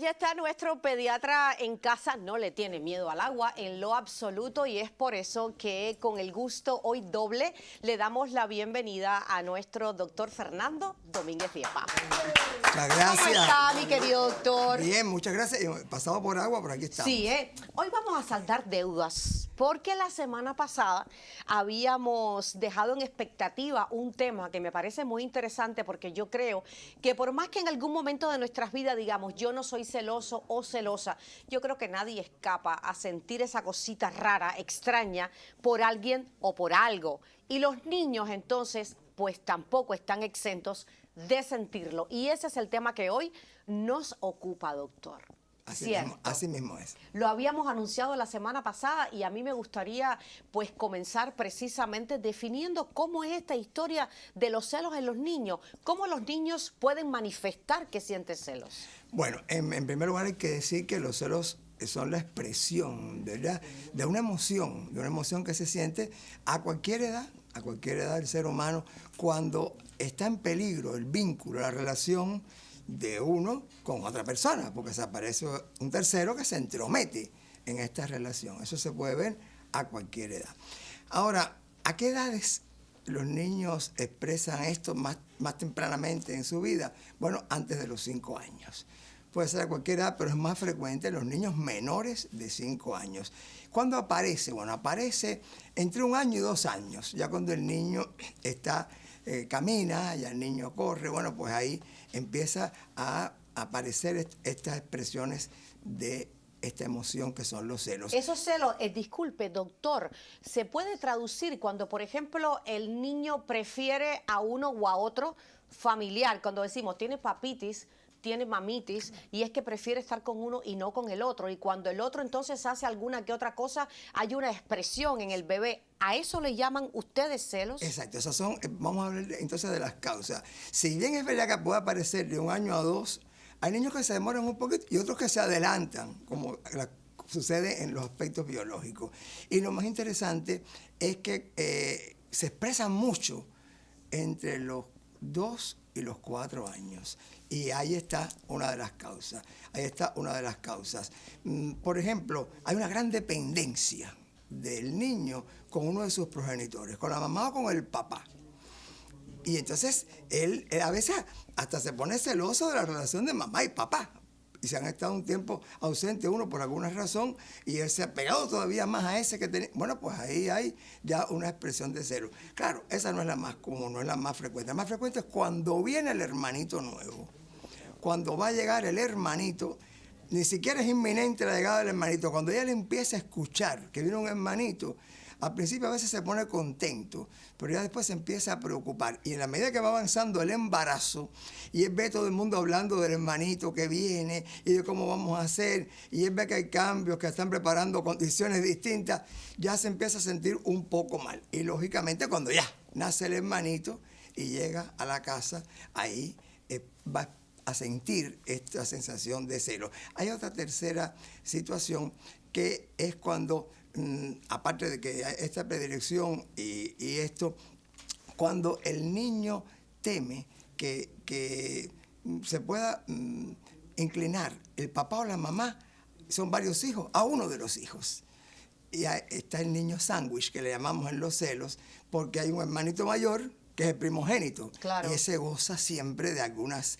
Pues ya está nuestro pediatra en casa, no le tiene miedo al agua en lo absoluto y es por eso que con el gusto hoy doble le damos la bienvenida a nuestro doctor Fernando Domínguez Viepa. Muchas gracias. ¿Cómo está, mi querido doctor? Bien, muchas gracias. Pasado por agua, por aquí estamos. Sí, hoy vamos a saldar deudas, porque la semana pasada habíamos dejado en expectativa un tema que me parece muy interesante, porque yo creo que por más que en algún momento de nuestras vidas digamos yo no soy celoso o celosa, yo creo que nadie escapa a sentir esa cosita rara, extraña, por alguien o por algo. Y los niños entonces pues tampoco están exentos de sentirlo. Y ese es el tema que hoy nos ocupa, doctor. Así mismo es. Lo habíamos anunciado la semana pasada y a mí me gustaría pues comenzar precisamente definiendo cómo es esta historia de los celos en los niños, cómo los niños pueden manifestar que sienten celos. Bueno, en primer lugar hay que decir que los celos son la expresión, ¿verdad?, de una emoción que se siente a cualquier edad del ser humano cuando está en peligro el vínculo, la relación de uno con otra persona, porque se aparece un tercero que se entromete en esta relación. Eso se puede ver a cualquier edad. Ahora, ¿a qué edades los niños expresan esto más tempranamente en su vida? Bueno, antes de los 5 años. Puede ser a cualquier edad, pero es más frecuente en los niños menores de 5 años. ¿Cuándo aparece? Bueno, aparece entre 1 año y 2 años, ya cuando el niño camina, ya el niño corre, bueno, pues ahí empieza a aparecer estas expresiones de esta emoción que son los celos. Esos celos, disculpe, doctor, ¿se puede traducir cuando, por ejemplo, el niño prefiere a uno o a otro familiar? Cuando decimos, tiene papitis, tiene mamitis, y es que prefiere estar con uno y no con el otro. Y cuando el otro entonces hace alguna que otra cosa, hay una expresión en el bebé. ¿A eso le llaman ustedes celos? Exacto, esas son, vamos a hablar entonces de las causas. Si bien es verdad que puede aparecer de 1 año a 2, hay niños que se demoran un poquito y otros que se adelantan, como sucede en los aspectos biológicos. Y lo más interesante es que se expresan mucho entre los 2 y los 4 años. Y ahí está una de las causas. Por ejemplo, hay una gran dependencia del niño con uno de sus progenitores, con la mamá o con el papá. Y entonces él a veces hasta se pone celoso de la relación de mamá y papá. Y se han estado un tiempo ausente uno por alguna razón y él se ha pegado todavía más a ese que tenía. Bueno, pues ahí hay ya una expresión de celo. Claro, esa no es la más común, no es la más frecuente. La más frecuente es cuando viene el hermanito nuevo. Cuando va a llegar el hermanito, ni siquiera es inminente la llegada del hermanito. Cuando ella le empieza a escuchar que viene un hermanito, al principio a veces se pone contento, pero ya después se empieza a preocupar. Y en la medida que va avanzando el embarazo, y él ve todo el mundo hablando del hermanito que viene y de cómo vamos a hacer, y él ve que hay cambios, que están preparando condiciones distintas, ya se empieza a sentir un poco mal. Y lógicamente cuando ya nace el hermanito y llega a la casa, ahí va a sentir esta sensación de celo. Hay otra tercera situación que es cuando, aparte de que hay esta predilección y esto, cuando el niño teme que se pueda inclinar el papá o la mamá, son varios hijos, a uno de los hijos. Y ahí está el niño sándwich, que le llamamos en los celos, porque hay un hermanito mayor que es el primogénito. Claro. Y ese goza siempre de algunas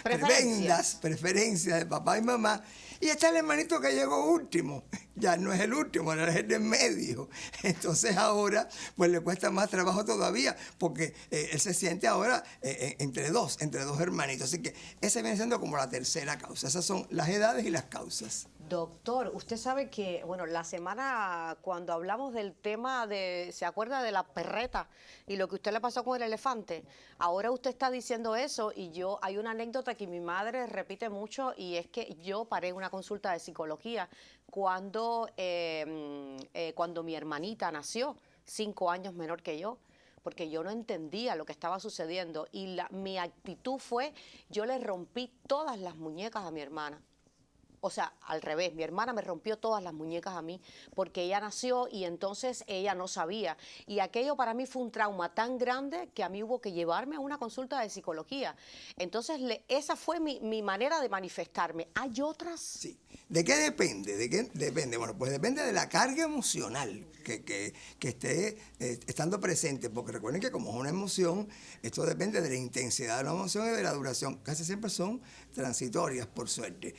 Preferencias. preferencias de papá y mamá. Y está el hermanito que llegó último. Ya no es el último, ahora es el del medio. Entonces ahora pues le cuesta más trabajo todavía, porque él se siente ahora entre dos hermanitos. Así que esa viene siendo como la tercera causa. Esas son las edades y las causas. Doctor, usted sabe que, bueno, la semana cuando hablamos del tema de, ¿se acuerda de la perreta y lo que usted le pasó con el elefante? Ahora usted está diciendo eso y hay una anécdota que mi madre repite mucho y es que yo paré una consulta de psicología cuando mi hermanita nació, 5 años menor que yo, porque yo no entendía lo que estaba sucediendo y mi actitud fue, yo le rompí todas las muñecas a mi hermana. o sea, al revés, mi hermana me rompió todas las muñecas a mí porque ella nació y entonces ella no sabía. Y aquello para mí fue un trauma tan grande que a mí hubo que llevarme a una consulta de psicología. Entonces, esa fue mi manera de manifestarme. ¿Hay otras? Sí. ¿De qué depende? ¿De qué depende? Bueno, pues depende de la carga emocional que esté estando presente, porque recuerden que como es una emoción, esto depende de la intensidad de la emoción y de la duración. Casi siempre son transitorias, por suerte.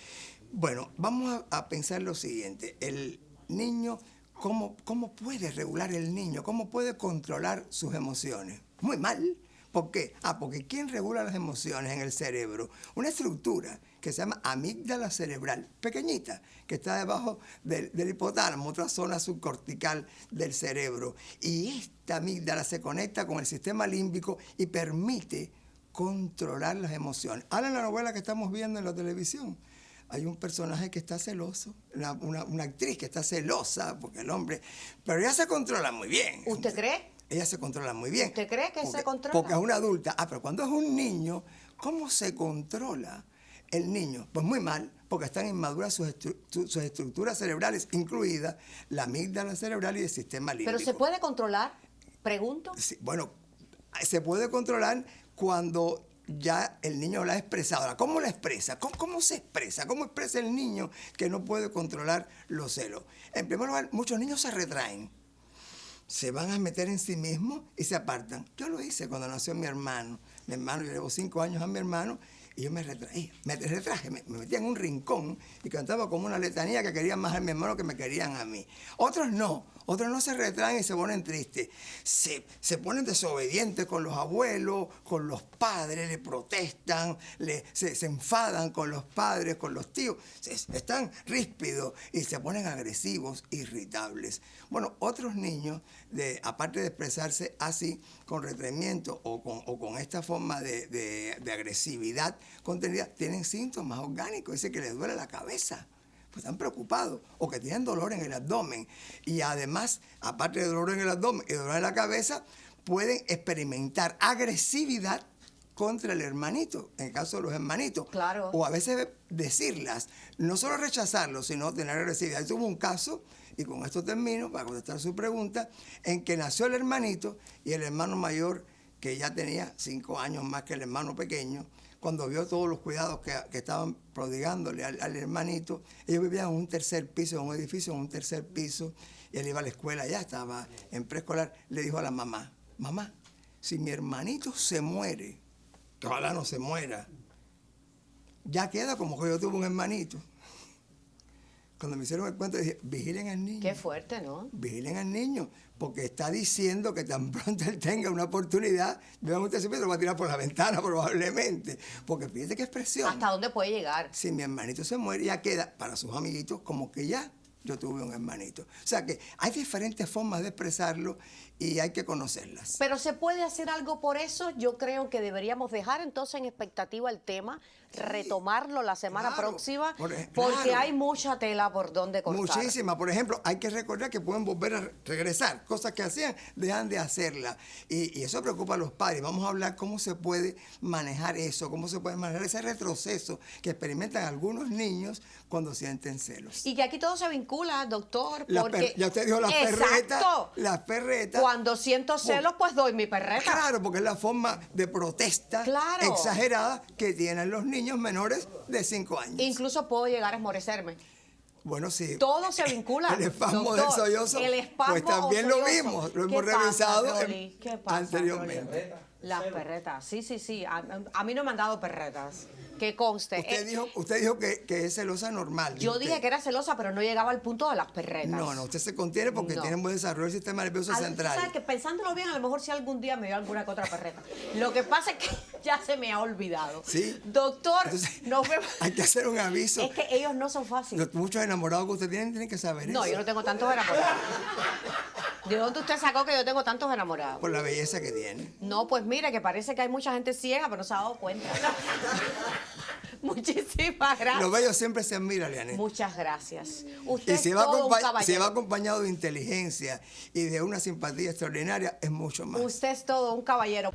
Bueno, vamos a pensar lo siguiente. El niño, ¿cómo puede regular el niño? ¿Cómo puede controlar sus emociones? Muy mal. ¿Por qué? Porque ¿quién regula las emociones en el cerebro? Una estructura que se llama amígdala cerebral, pequeñita, que está debajo del hipotálamo, otra zona subcortical del cerebro. Y esta amígdala se conecta con el sistema límbico y permite controlar las emociones. Ahora en la novela que estamos viendo en la televisión, hay un personaje que está celoso, una actriz que está celosa, porque el hombre... Pero ella se controla muy bien. ¿Usted cree? Ella se controla muy bien. ¿Usted cree que se controla? Porque es una adulta. Pero cuando es un niño, ¿cómo se controla el niño? Pues muy mal, porque están inmaduras sus estructuras cerebrales, incluidas la amígdala cerebral y el sistema límbico. ¿Pero se puede controlar? Pregunto. Sí, bueno, se puede controlar cuando ya el niño la ha expresado. Ahora, ¿cómo la expresa? ¿Cómo se expresa? ¿Cómo expresa el niño que no puede controlar los celos? En primer lugar, muchos niños se retraen. Se van a meter en sí mismos y se apartan. Yo lo hice cuando nació mi hermano. Mi hermano, yo llevo 5 años a mi hermano y yo me retraí. Me metía en un rincón y cantaba como una letanía que querían más a mi hermano que me querían a mí. Otros no se retraen y se ponen tristes. Se ponen desobedientes con los abuelos, con los padres, le protestan, se enfadan con los padres, con los tíos. Están ríspidos y se ponen agresivos, irritables. Bueno, otros niños, aparte de expresarse así, con retraimiento o con esta forma de agresividad contenida, tienen síntomas orgánicos. Dice que les duele la cabeza, pues están preocupados, o que tienen dolor en el abdomen. Y además, aparte de dolor en el abdomen y dolor en la cabeza, pueden experimentar agresividad contra el hermanito, en el caso de los hermanitos. Claro. O a veces decirlas, no solo rechazarlos, sino tener agresividad. Yo tuve un caso, y con esto termino, para contestar su pregunta, en que nació el hermanito y el hermano mayor, que ya tenía 5 años más que el hermano pequeño, cuando vio todos los cuidados que estaban prodigándole al hermanito, ellos vivían en un tercer piso, en un edificio en un tercer piso, y él iba a la escuela, ya estaba en preescolar, le dijo a la mamá, mamá, si mi hermanito se muere, que ojalá no se muera, ya queda como que yo tuve un hermanito. Cuando me hicieron el cuento, dije, vigilen al niño. Qué fuerte, ¿no? Vigilen al niño, porque está diciendo que tan pronto él tenga una oportunidad, vean usted siempre lo va a tirar por la ventana probablemente, porque fíjate qué expresión. ¿Hasta dónde puede llegar? Si mi hermanito se muere, ya queda para sus amiguitos como que ya yo tuve un hermanito. O sea que hay diferentes formas de expresarlo y hay que conocerlas. Pero ¿se puede hacer algo por eso? Yo creo que deberíamos dejar entonces en expectativa el tema, retomarlo la semana próxima, porque hay mucha tela por donde cortar. Muchísima. Por ejemplo, hay que recordar que pueden volver a regresar. Cosas que hacían, dejan de hacerlas. Y eso preocupa a los padres. Vamos a hablar cómo se puede manejar eso, cómo se puede manejar ese retroceso que experimentan algunos niños cuando sienten celos. Y que aquí todo se vincula, doctor, porque... Ya usted dijo las perretas. Exacto. Las perretas. Cuando siento celos, pues doy mi perreta. Claro, porque es la forma de protesta exagerada que tienen los niños menores de 5 años. Incluso puedo llegar a esmorecerme. Bueno, sí. Todo se vincula. El espasmo del sollozo. El espasmo pues también lo vimos, lo hemos revisado anteriormente. Las perretas, sí. A mí no me han dado perretas. Que conste. Usted dijo que es celosa normal. Yo dije que era celosa, pero no llegaba al punto de las perretas. No, usted se contiene porque tiene un buen desarrollo del sistema nervioso central. ¿Sabes que pensándolo bien, a lo mejor si algún día me dio alguna que otra perreta? Lo que pasa es que ya se me ha olvidado. Sí. Doctor, nos vemos. Hay que hacer un aviso. Es que ellos no son fáciles. Muchos enamorados que usted tienen que saber eso. No, yo no tengo tantos enamorados. ¿De dónde usted sacó que yo tengo tantos enamorados? Por la belleza que tiene. No, pues mire, que parece que hay mucha gente ciega, pero no se ha dado cuenta. Muchísimas gracias. Los bellos siempre se admiran, Leanet. Muchas gracias. Usted y si es va, todo un caballero. si va acompañado de inteligencia y de una simpatía extraordinaria, es mucho más. Usted es todo un caballero.